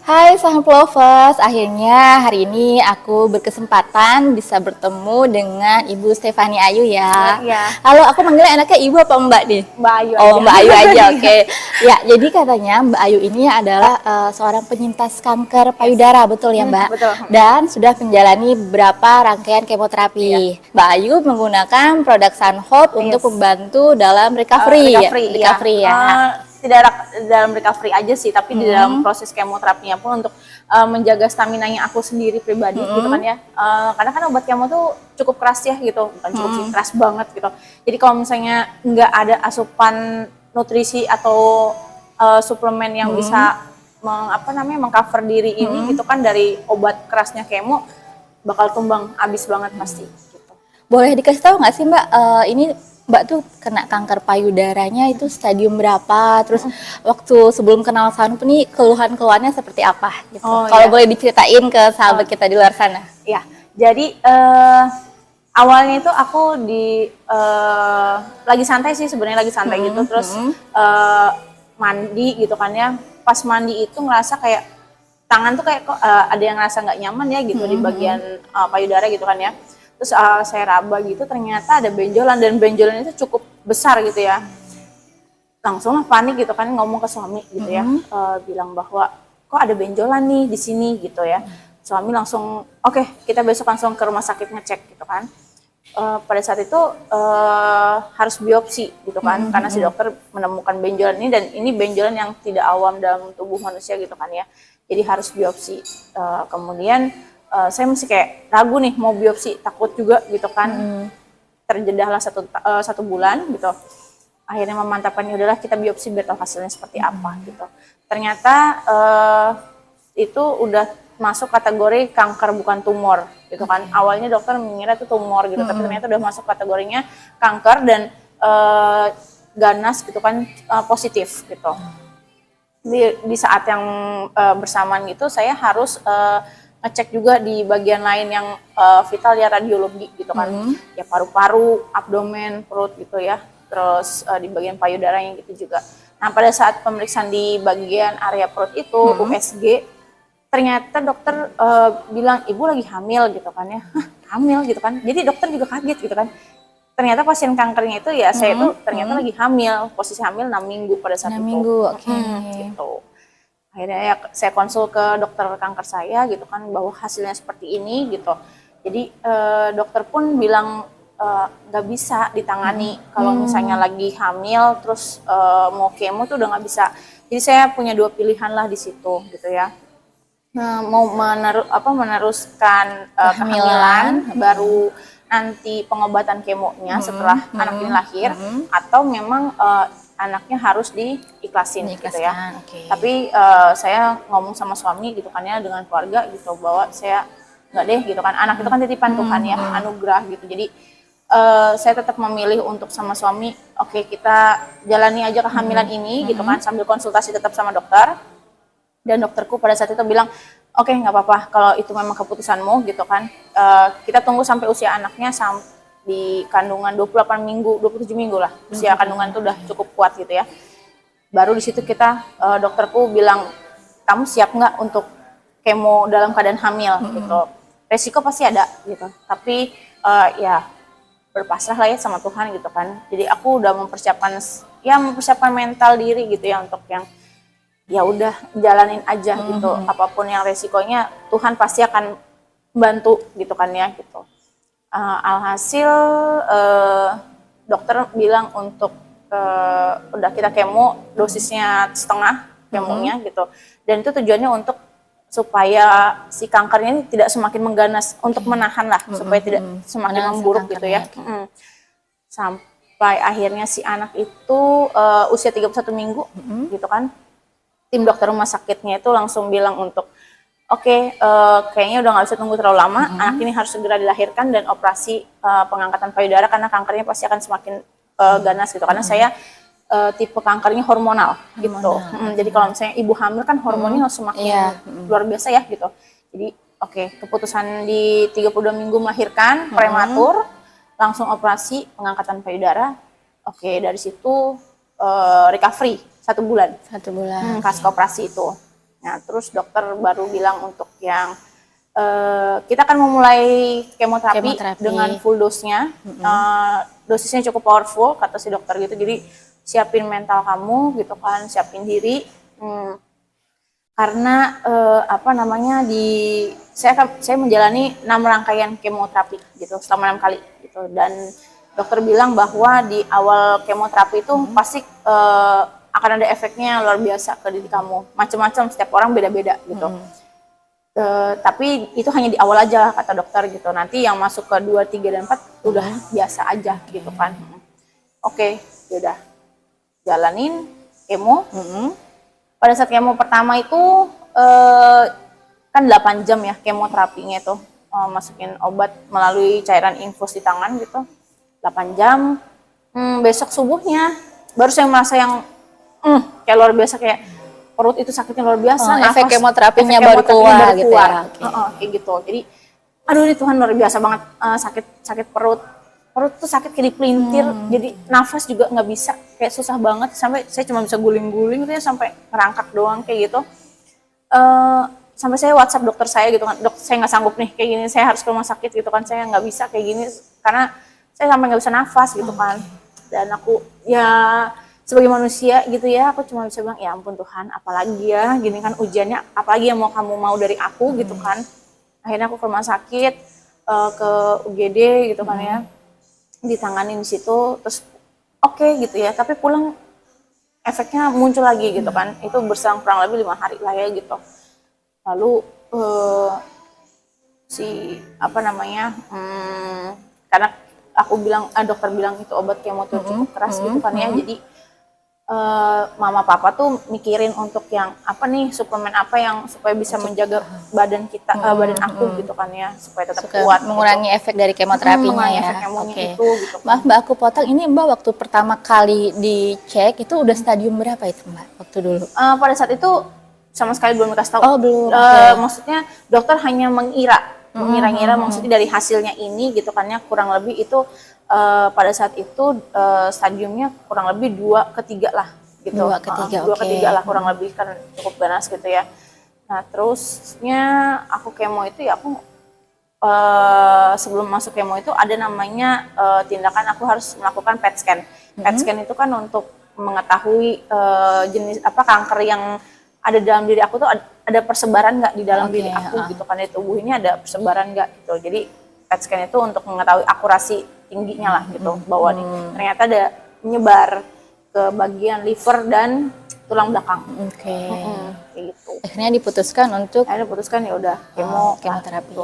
Hai Sang Lovers, akhirnya hari ini aku berkesempatan bisa bertemu dengan Ibu Stefani Ayu ya. Iya, Halo, aku manggilnya enaknya Ibu apa Mbak nih? Mbak Ayu Oh, aja. Mbak Ayu aja, oke. Ya, jadi katanya Mbak Ayu ini adalah seorang penyintas kanker payudara, betul ya Mbak? Betul. Dan sudah menjalani beberapa rangkaian Iya. kemoterapi. Mbak Ayu menggunakan produk Sunhope untuk Yes. membantu dalam recovery, Recovery, iya. recovery ya. Tidak dalam recovery aja sih, tapi di dalam proses kemoterapinya pun untuk menjaga stamina-nya aku sendiri pribadi gitu kan ya. Karena kan obat kemo tuh cukup keras ya gitu, bukan cukup sih, keras banget gitu. Jadi kalau misalnya nggak ada asupan nutrisi atau suplemen yang bisa mengcover diri ini gitu kan dari obat kerasnya kemo, bakal tumbang abis banget pasti gitu. Boleh dikasih tahu nggak sih Mbak, ini Mbak tuh kena kanker payudaranya itu stadium berapa? Terus waktu sebelum kenal Sunhope nih keluhan-keluhannya seperti apa? Gitu. Oh, Kalau iya. boleh diceritain ke sahabat kita di luar sana. Ya, jadi awalnya itu aku lagi santai sih sebenarnya, lagi santai gitu, terus mandi gitu kan ya. Pas mandi itu ngerasa kayak tangan tuh kayak kok ada yang ngerasa nggak nyaman ya gitu di bagian payudara gitu kan ya. Terus saya raba gitu, ternyata ada benjolan, dan benjolan itu cukup besar gitu ya. Langsung lah panik gitu kan, ngomong ke suami gitu ya, bilang bahwa kok ada benjolan nih di sini gitu ya. Suami langsung oke, kita besok langsung ke rumah sakit ngecek gitu kan. Pada saat itu harus biopsi gitu kan, karena si dokter menemukan benjolan ini, dan ini benjolan yang tidak awam dalam tubuh manusia gitu kan ya. Jadi harus biopsi. Kemudian saya masih kayak ragu nih mau biopsi, takut juga gitu kan. Terjedahlah satu bulan gitu. Akhirnya memantapkan, ya udahlah kita biopsi biar tahu hasilnya seperti apa gitu. Ternyata itu udah masuk kategori kanker bukan tumor gitu kan. Awalnya dokter mengira itu tumor gitu, tapi ternyata udah masuk kategorinya kanker dan ganas gitu kan, positif gitu. Di saat yang bersamaan gitu saya harus ngecek juga di bagian lain yang vital ya, radiologi gitu kan, ya paru-paru, abdomen, perut gitu ya, terus di bagian payudaranya gitu juga. Nah pada saat pemeriksaan di bagian area perut itu, USG, ternyata dokter bilang ibu lagi hamil gitu kan ya. Hah, hamil gitu kan, jadi dokter juga kaget gitu kan. Ternyata pasien kankernya itu ya saya itu ternyata lagi hamil, posisi hamil 6 minggu pada saat 6 itu. minggu, oke. Gitu. Akhirnya ya saya konsul ke dokter kanker saya gitu kan, bahwa hasilnya seperti ini gitu. Jadi dokter pun bilang nggak bisa ditangani kalau misalnya lagi hamil terus mau kemo tuh udah nggak bisa. Jadi saya punya dua pilihan lah di situ gitu ya. Mau meneruskan kehamilan baru nanti pengobatan kemonya setelah anak ini lahir, atau memang anaknya harus diiklasin gitu ya. Okay. Tapi saya ngomong sama suami gitu kan ya, dengan keluarga gitu, bahwa saya nggak deh gitu kan, anak itu kan titipan Tuhan ya, anugerah gitu. Jadi saya tetap memilih untuk sama suami, oke, kita jalani aja kehamilan ini gitu kan, sambil konsultasi tetap sama dokter. Dan dokterku pada saat itu bilang, oke, nggak apa-apa kalau itu memang keputusanmu gitu kan. Kita tunggu sampai usia anaknya di kandungan 28 minggu, 27 minggu lah. Usia kandungan itu udah cukup kuat gitu ya. Baru di situ dokterku bilang, kamu siap nggak untuk kemo dalam keadaan hamil gitu. Resiko pasti ada gitu. Tapi ya berpasrah lah ya sama Tuhan gitu kan. Jadi aku udah mempersiapkan mental diri gitu ya, untuk yang ya udah jalanin aja gitu, apapun yang resikonya Tuhan pasti akan bantu gitu kan ya gitu. Alhasil dokter bilang untuk udah kita kemo dosisnya setengah kemonya gitu, dan itu tujuannya untuk supaya si kankernya ini tidak semakin mengganas, untuk menahan lah supaya tidak semakin memburuk gitu ya. Sampai akhirnya si anak itu usia 31 minggu gitu kan. Tim dokter rumah sakitnya itu langsung bilang untuk kayaknya udah nggak bisa tunggu terlalu lama, anak ini harus segera dilahirkan dan operasi pengangkatan payudara, karena kankernya pasti akan semakin ganas gitu, karena saya tipe kankernya hormonal gitu. Jadi kalau misalnya ibu hamil kan hormonnya harus semakin luar biasa ya gitu. Jadi keputusan di 32 minggu melahirkan, prematur, langsung operasi pengangkatan payudara. Dari situ recovery 1 bulan. Pasca Operasi itu. Nah, terus dokter baru bilang untuk yang kita akan memulai kemoterapi dengan full dosnya. Dosisnya cukup powerful kata si dokter gitu. Jadi siapin mental kamu gitu kan, siapin diri. Karena apa namanya saya menjalani 6 rangkaian kemoterapi gitu selama 6 kali gitu, dan dokter bilang bahwa di awal kemoterapi itu pasti akan ada efeknya yang luar biasa ke diri kamu, macam-macam, setiap orang beda-beda gitu. Tapi itu hanya di awal aja kata dokter gitu, nanti yang masuk ke 2, 3, dan 4 udah biasa aja gitu kan. Oke, yaudah jalanin kemo. Pada saat kemo pertama itu kan 8 jam ya kemoterapinya itu, masukin obat melalui cairan infus di tangan gitu 8 jam. Besok subuhnya baru saya merasa yang kayak luar biasa, kayak perut itu sakitnya luar biasa. Efek kemoterapinya baru keluar gitu ya. Kayak gitu. Jadi aduh ini Tuhan luar biasa banget, sakit perut tuh sakit kayak dipelintir, jadi nafas juga nggak bisa, kayak susah banget, sampai saya cuma bisa guling-guling gitu ya, sampai ngerangkak doang kayak gitu. Sampai saya WhatsApp dokter saya gitu kan, dok saya nggak sanggup nih kayak gini, saya harus ke rumah sakit gitu kan, saya nggak bisa kayak gini karena saya sampai nggak bisa nafas gitu kan. Dan aku ya sebagai manusia gitu ya, aku cuma bisa bilang ya ampun Tuhan, apalagi ya gini kan ujiannya, apalagi yang kamu mau dari aku gitu kan. Akhirnya aku ke rumah sakit, ke UGD gitu kan ya, ditanganin di situ, terus oke gitu ya, tapi pulang efeknya muncul lagi gitu kan. Itu berselang kurang lebih 5 hari lah ya gitu. Lalu apa namanya, karena aku bilang, dokter bilang itu obat kemo tuh cukup keras gitu kan ya, jadi mama papa tuh mikirin untuk yang apa nih, suplemen apa yang supaya bisa menjaga badan kita, badan aku gitu kan ya, supaya tetap kuat, mengurangi gitu. efek dari kemoterapinya ya. Itu, gitu kan. Maaf Mbak, aku potong, ini Mbak waktu pertama kali dicek itu udah stadium berapa itu Mbak waktu dulu? Pada saat itu sama sekali belum dikasih tahu. Belum. Maksudnya dokter hanya mengira-ngira maksudnya dari hasilnya ini gitu kan ya, kurang lebih itu pada saat itu stadiumnya kurang lebih 2 ke 3 lah gitu. 2 ke 3, 2 ke 3 lah kurang lebih, kan cukup ganas gitu ya. Nah terusnya aku kemo itu ya, aku sebelum masuk kemo itu ada namanya tindakan aku harus melakukan PET scan. PET scan itu kan untuk mengetahui jenis apa kanker yang ada dalam diri aku tuh, ada persebaran nggak di dalam diri aku gitu kan, di tubuh ini ada persebaran nggak gitu. Jadi PET scan itu untuk mengetahui akurasi tingginya lah gitu, bahwa ternyata ada menyebar ke bagian liver dan tulang belakang. Kayak gitu. Akhirnya diputuskan untuk ya udah kemoterapi.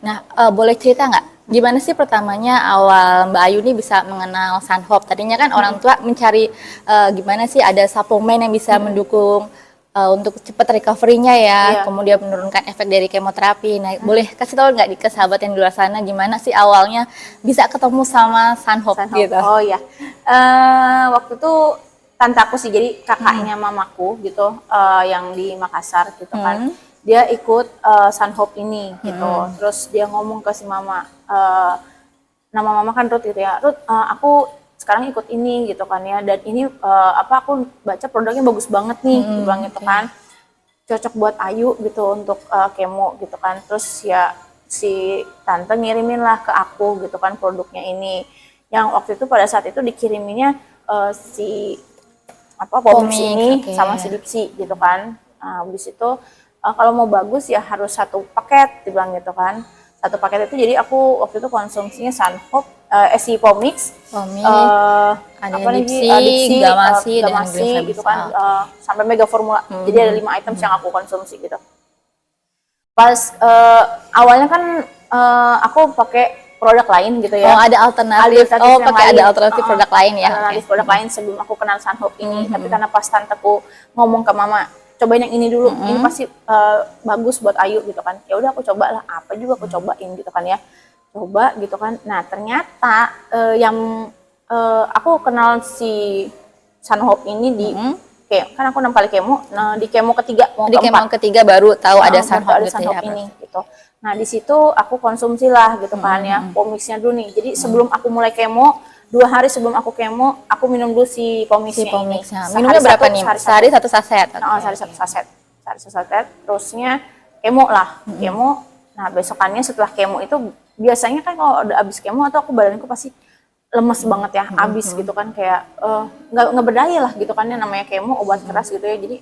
Nah, boleh cerita nggak gimana sih pertamanya awal Mbak Ayu nih bisa mengenal Sunhope? Tadinya kan orang tua mencari gimana sih ada suplemen yang bisa mendukung untuk cepat recovery-nya ya, kemudian menurunkan efek dari kemoterapi. Nah, boleh kasih tahu nggak ke sahabat yang di luar sana gimana sih awalnya bisa ketemu sama Sunhope gitu? Oh ya, waktu itu tante aku sih, jadi kakaknya mamaku gitu, yang di Makassar gitu kan, dia ikut Sunhope ini gitu. Terus dia ngomong ke si mama, nama mama kan Ruth gitu ya, Ruth, aku sekarang ikut ini gitu kan ya, dan ini aku baca produknya bagus banget nih, bilang gitu kan, cocok buat Ayu gitu untuk kemo gitu kan. Terus ya si tante ngirimin lah ke aku gitu kan produknya ini, yang waktu itu pada saat itu dikiriminnya si Pomix ini sama si Dipsy gitu kan. Habis itu kalau mau bagus ya harus 1 paket dibilang gitu kan. 1 paket itu, jadi aku waktu itu konsumsinya Sunhope, si Pomix, ada Dipsy, Gamasi, gitu kan, sampai Mega Formula. Jadi ada 5 items yang aku konsumsi gitu. Pas awalnya kan aku pakai produk lain gitu ya. Ada alternatif. Pakai ada alternatif produk lain ya. Alternatif produk lain sebelum aku kenal Sunhope ini. Tapi karena pas tanteku ngomong ke mama, cobain yang ini dulu, ini pasti bagus buat Ayu gitu kan. Ya udah aku coba lah, apa juga aku cobain gitu kan ya. Coba gitu kan. Nah ternyata yang aku kenal si Sunhope ini di kan aku 6 kali kemo. Nah di kemo ketiga kemo ketiga baru tahu ada Sunhope ini gitu. Nah di situ aku konsumsi lah gitu kan ya, Pomixnya dulu nih. Jadi sebelum aku mulai kemo, 2 hari sebelum aku kemo, aku minum dulu si Pomixnya ini. Minumnya berapa nih? Sehari 1 saset? Sehari 1 saset. hari selesai tes, terusnya kemo lah, kemo. Nah besokannya setelah kemo itu biasanya kan kalau udah abis kemo atau aku badanku pasti lemes banget ya, abis gitu kan, kayak nggak berdaya lah gitu kan, namanya kemo obat keras gitu ya, jadi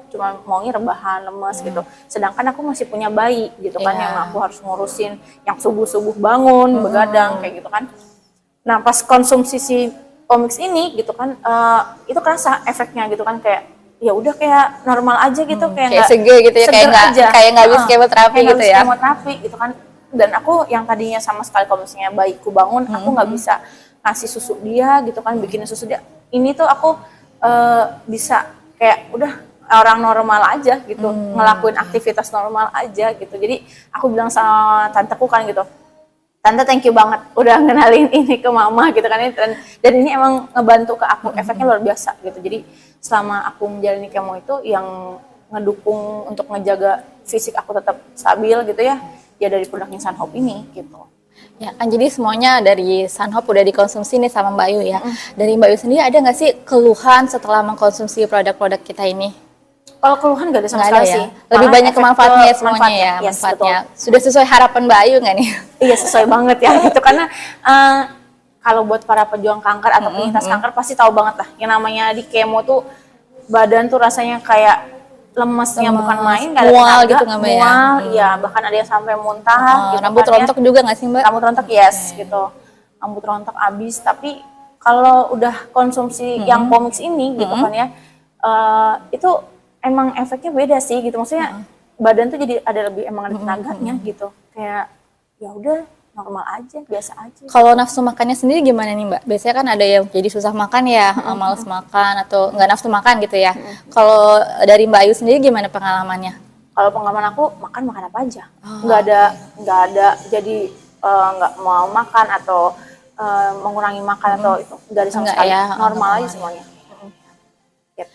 cuma maunya rebahan, lemes gitu. Sedangkan aku masih punya bayi gitu kan, yang aku harus ngurusin, yang subuh-subuh bangun, begadang kayak gitu kan. Nah pas konsumsi si Pomix ini gitu kan, itu kerasa efeknya gitu kan, kayak ya udah kayak normal aja gitu, kayak nggak seger gitu ya, kayak nggak habis kemoterapi gitu ya. Kemoterapi gitu kan. Dan aku yang tadinya sama sekali kalau misalnya bayiku bangun, aku nggak bisa ngasih susu dia gitu kan, bikinin susu dia. Ini tuh aku bisa kayak udah orang normal aja gitu, ngelakuin aktivitas normal aja gitu. Jadi aku bilang sama tanteku kan gitu, tante thank you banget udah ngenalin ini ke mama gitu kan, dan ini emang ngebantu ke aku, efeknya luar biasa gitu. Jadi selama aku menjalani kemo itu yang ngedukung untuk ngejaga fisik aku tetap stabil gitu ya dari produknya Sunhope ini gitu. Ya kan, jadi semuanya dari Sunhope udah dikonsumsi nih sama Mbak Ayu ya. Dari Mbak Ayu sendiri ada nggak sih keluhan setelah mengkonsumsi produk-produk kita ini? Kalau keluhan nggak ada sama Nggak sekali ada sih. ya? Lebih banyak ke manfaatnya semuanya ya, yes, manfaatnya. betul. Sudah sesuai harapan Mbak Ayu nggak nih? Iya sesuai banget ya gitu, karena kalau buat para pejuang kanker atau penyintas kanker pasti tahu banget lah, yang namanya di kemo tuh badan tuh rasanya kayak lemesnya bukan main, nggak ada mual tenaga, gitu nggak Mbak ya? mual, ya bahkan ada yang sampai muntah gitu Rambut kan ya. rontok juga nggak sih Mbak? Rambut rontok yes gitu, rambut rontok abis. Tapi kalau udah konsumsi yang Pomix ini gitu kan ya, itu emang efeknya beda sih gitu, maksudnya badan tuh jadi ada lebih, emang ada tenaganya gitu, kayak ya udah normal aja, biasa aja. Kalau nafsu makannya sendiri gimana nih Mbak? Biasanya kan ada yang jadi susah makan ya, malas makan atau nggak nafsu makan gitu ya. Kalau dari Mbak Ayu sendiri gimana pengalamannya? Kalau pengalaman aku, makan apa aja, nggak ada jadi nggak mau makan atau mengurangi makan atau itu dari sama sekali, ya, normal aja semuanya. Gitu.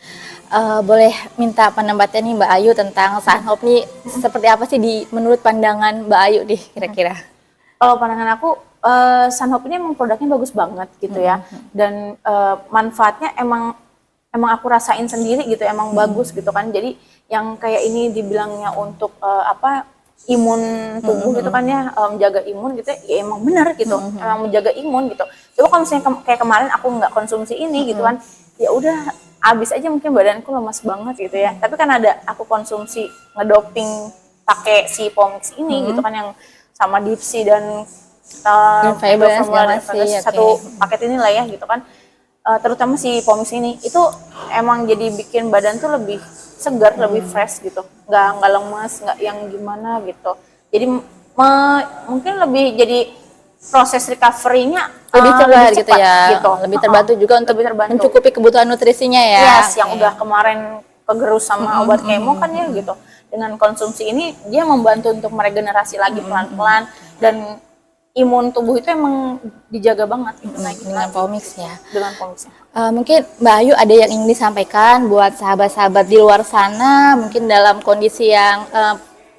Boleh minta pendapatnya nih Mbak Ayu tentang Sunhope nih, seperti apa sih menurut pandangan Mbak Ayu nih kira-kira? Kalau pandangan aku, Sunhope ini emang produknya bagus banget gitu ya, dan manfaatnya emang aku rasain sendiri gitu, emang bagus gitu kan. Jadi yang kayak ini dibilangnya untuk imun tubuh gitu kan ya, menjaga imun gitu ya, emang benar gitu, emang menjaga imun gitu. Coba kalau misalnya kayak kemarin aku nggak konsumsi ini gitu kan, ya udah abis aja mungkin badanku lemas banget gitu ya. Tapi kan ada aku konsumsi ngedoping pakai si Pomix ini gitu kan, yang sama Dipsy dan satu paket ini lah ya gitu kan. Terutama si Pomix ini itu emang jadi bikin badan tuh lebih segar, lebih fresh gitu, nggak lemas, nggak yang gimana gitu. Jadi mungkin lebih jadi proses recovery-nya lebih cepat gitu ya, gitu. Lebih terbantu juga untuk mencukupi kebutuhan nutrisinya ya. Yes, yang udah kemarin kegerus sama obat kemo kan ya gitu. Dengan konsumsi ini dia membantu untuk meregenerasi lagi pelan-pelan, dan imun tubuh itu emang dijaga banget gitu, dengan Pomix ya. Dengan Pomix. Mungkin Mbak Ayu ada yang ingin disampaikan buat sahabat-sahabat di luar sana, mungkin dalam kondisi yang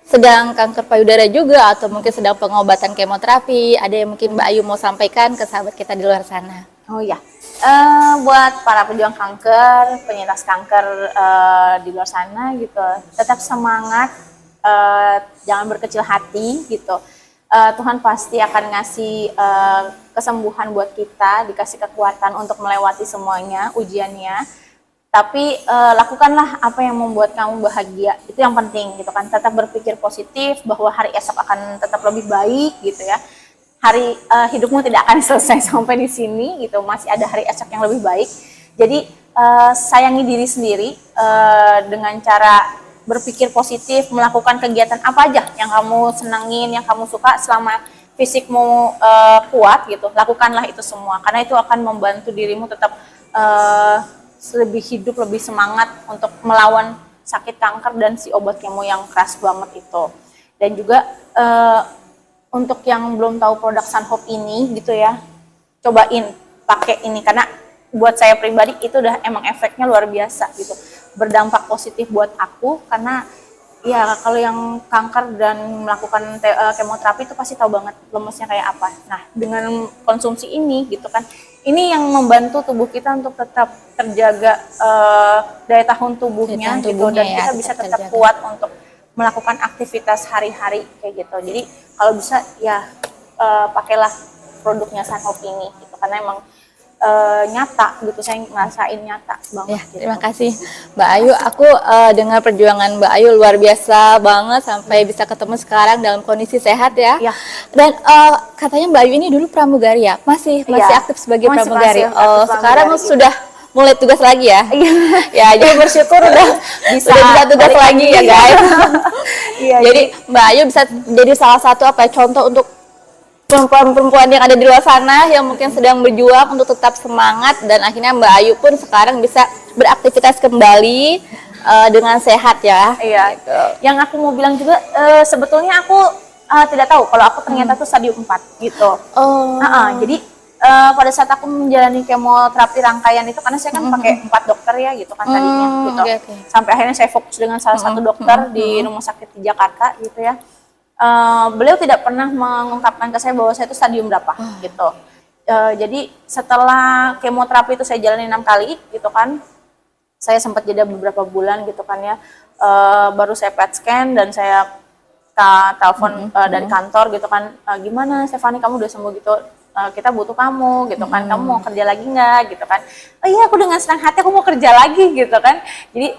sedang kanker payudara juga atau mungkin sedang pengobatan kemoterapi, ada yang mungkin Mbak Ayu mau sampaikan ke sahabat kita di luar sana? Oh ya, buat para pejuang kanker, penyintas kanker di luar sana gitu, tetap semangat, jangan berkecil hati gitu. Tuhan pasti akan ngasih kesembuhan buat kita, dikasih kekuatan untuk melewati semuanya ujiannya. Tapi lakukanlah apa yang membuat kamu bahagia, itu yang penting gitu kan. Tetap berpikir positif bahwa hari esok akan tetap lebih baik gitu ya. Hidupmu tidak akan selesai sampai di sini gitu, masih ada hari esok yang lebih baik. Jadi sayangi diri sendiri dengan cara berpikir positif, melakukan kegiatan apa aja yang kamu senangin, yang kamu suka, selama fisikmu kuat gitu, lakukanlah itu semua, karena itu akan membantu dirimu tetap lebih hidup, lebih semangat untuk melawan sakit kanker dan si obat kemo yang keras banget itu. Dan juga untuk yang belum tahu produk Sunhope ini gitu ya, cobain pakai ini, karena buat saya pribadi itu udah emang efeknya luar biasa gitu, berdampak positif buat aku, karena Ya, kalau yang kanker dan melakukan kemoterapi itu pasti tahu banget lemesnya kayak apa. Nah, dengan konsumsi ini gitu kan, ini yang membantu tubuh kita untuk tetap terjaga daya tahan tubuhnya, Daya tahan gitu, tubuhnya dan ya, kita tetap bisa tetap terjaga. kuat untuk melakukan aktivitas hari-hari kayak gitu. Jadi kalau bisa ya pakailah produknya Sunhope ini, gitu, karena emang nyata gitu, saya ngerasain nyata banget. Ya, Gitu. terima kasih Mbak Ayu. Aku dengar perjuangan Mbak Ayu luar biasa banget sampai bisa ketemu sekarang dalam kondisi sehat ya. Iya. Dan katanya Mbak Ayu ini dulu pramugari ya? Masih Iya, aktif sebagai masih pramugari. aktif pramugari Sekarang gitu. sudah mulai tugas lagi ya? Iya. Ya, jadi bersyukur udah Bisa bisa tugas balik lagi ya guys. Iya, Jadi Mbak Ayu bisa jadi salah satu contoh untuk perempuan-perempuan yang ada di luar sana yang mungkin sedang berjuang untuk tetap semangat, dan akhirnya Mbak Ayu pun sekarang bisa beraktivitas kembali dengan sehat ya. iya. Gitu. Yang aku mau bilang juga, sebetulnya aku tidak tahu kalau aku ternyata tuh stadium 4 gitu. Oh. Jadi pada saat aku menjalani kemoterapi rangkaian itu, karena saya kan pakai 4 dokter ya gitu kan tadinya gitu. Okay. Sampai akhirnya saya fokus dengan salah satu dokter di rumah sakit di Jakarta gitu ya. Beliau tidak pernah mengungkapkan ke saya bahwa saya itu stadium berapa gitu. Jadi setelah kemoterapi itu saya jalani 6 kali gitu kan, saya sempat jeda beberapa bulan gitu kan ya, baru saya PET scan dan saya telepon dari kantor gitu kan, gimana Stefani, kamu udah sembuh gitu, kita butuh kamu gitu kan, kamu mau kerja lagi nggak gitu kan. Oh iya, aku dengan senang hati aku mau kerja lagi gitu kan. Jadi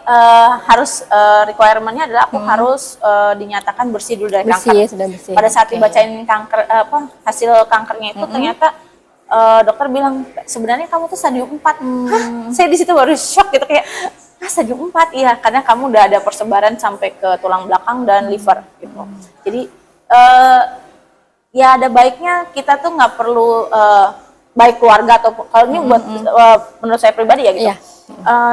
harus requirement-nya adalah aku harus dinyatakan bersih dulu dari kanker. Bersih, sudah bersih. Pada saat dibacain kanker hasil kankernya itu ternyata dokter bilang sebenarnya kamu tuh stadium 4. Hah? Saya di situ baru shock gitu, kayak stadium 4 iya, karena kamu udah ada persebaran sampai ke tulang belakang dan liver gitu. Jadi ya ada baiknya kita tuh nggak perlu baik keluarga atau kalau ini buat menurut saya pribadi ya gitu. Iya.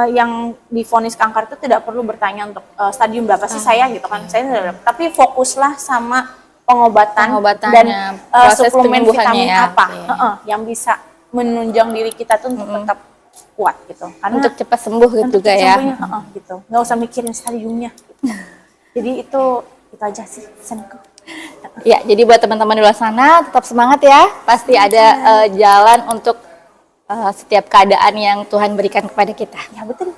Yang divonis kanker itu tidak perlu bertanya untuk stadium berapa sih saya gitu kan. Saya tidak berapa. Tapi fokuslah sama pengobatan dan proses suplemen vitamin ya. apa yang bisa menunjang diri kita tuh untuk tetap kuat gitu. Karena Untuk cepat sembuh gitu juga ya. Gitu. Nggak usah mikirin stadiumnya. Gitu. Jadi itu aja sih pesanku. Ya, jadi buat teman-teman di luar sana tetap semangat ya. Pasti ada jalan untuk setiap keadaan yang Tuhan berikan kepada kita. Ya betul.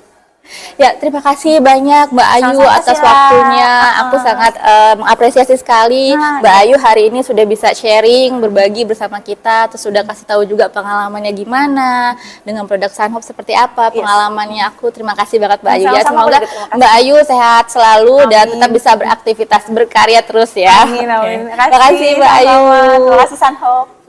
Ya, terima kasih banyak Mbak Ayu Sama-sama, atas Sila. waktunya. Aku sangat mengapresiasi sekali Mbak Ayu hari ini sudah bisa sharing, berbagi bersama kita, terus sudah kasih tahu juga pengalamannya gimana dengan produk Sunhope seperti apa pengalamannya. Aku terima kasih banget Mbak Ayu ya. Sama-sama, Semoga aku juga terima kasih. Mbak Ayu sehat selalu dan tetap bisa beraktivitas berkarya terus ya. Amin, amin. Terima kasih Mbak Ayu. Terima kasih Sunhope.